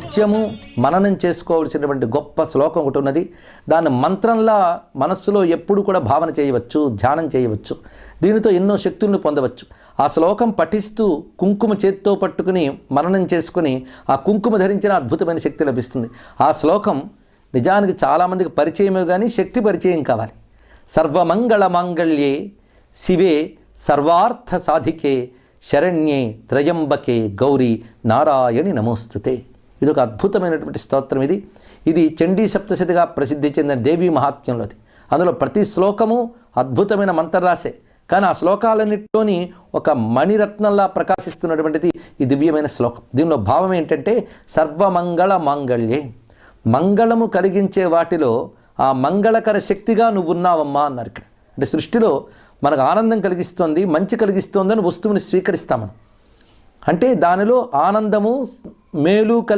నిత్యము మననం చేసుకోవాల్సినటువంటి గొప్ప శ్లోకం ఒకటి ఉన్నది. దాన్ని మంత్రంలా మనస్సులో ఎప్పుడు కూడా భావన చేయవచ్చు, ధ్యానం చేయవచ్చు. దీనితో ఎన్నో శక్తులను పొందవచ్చు. ఆ శ్లోకం పఠిస్తూ కుంకుమ చేత్తో పట్టుకుని మననం చేసుకుని ఆ కుంకుమ ధరించిన అద్భుతమైన శక్తి లభిస్తుంది. ఆ శ్లోకం నిజానికి చాలామందికి పరిచయమే కానీ శక్తి పరిచయం కావాలి. సర్వమంగళ మాంగళ్యే శివే సర్వార్థ సాధికే శరణ్యే త్రయంబకే గౌరీ నారాయణి నమోస్తుతే. ఇది ఒక అద్భుతమైనటువంటి స్తోత్రం. ఇది చండీ సప్తశతిగా ప్రసిద్ధి చెందిన దేవీ మహాత్మ్యంలోది. అందులో ప్రతి శ్లోకము అద్భుతమైన మంత్రరాశే, కానీ ఆ శ్లోకాలన్నింటిలోని ఒక మణిరత్నంలా ప్రకాశిస్తున్నటువంటిది ఈ దివ్యమైన శ్లోకం. దీనిలో భావం ఏంటంటే సర్వమంగళ మాంగళ్యే, మంగళము కలిగించే వాటిలో ఆ మంగళకర శక్తిగా నువ్వు ఉన్నావమ్మా అన్నారు ఇక్కడ. అంటే సృష్టిలో మనకు ఆనందం కలిగిస్తోంది, మంచి కలిగిస్తోందని వస్తువుని స్వీకరిస్తాం మనం. అంటే దానిలో ఆనందము మేలు కలిగి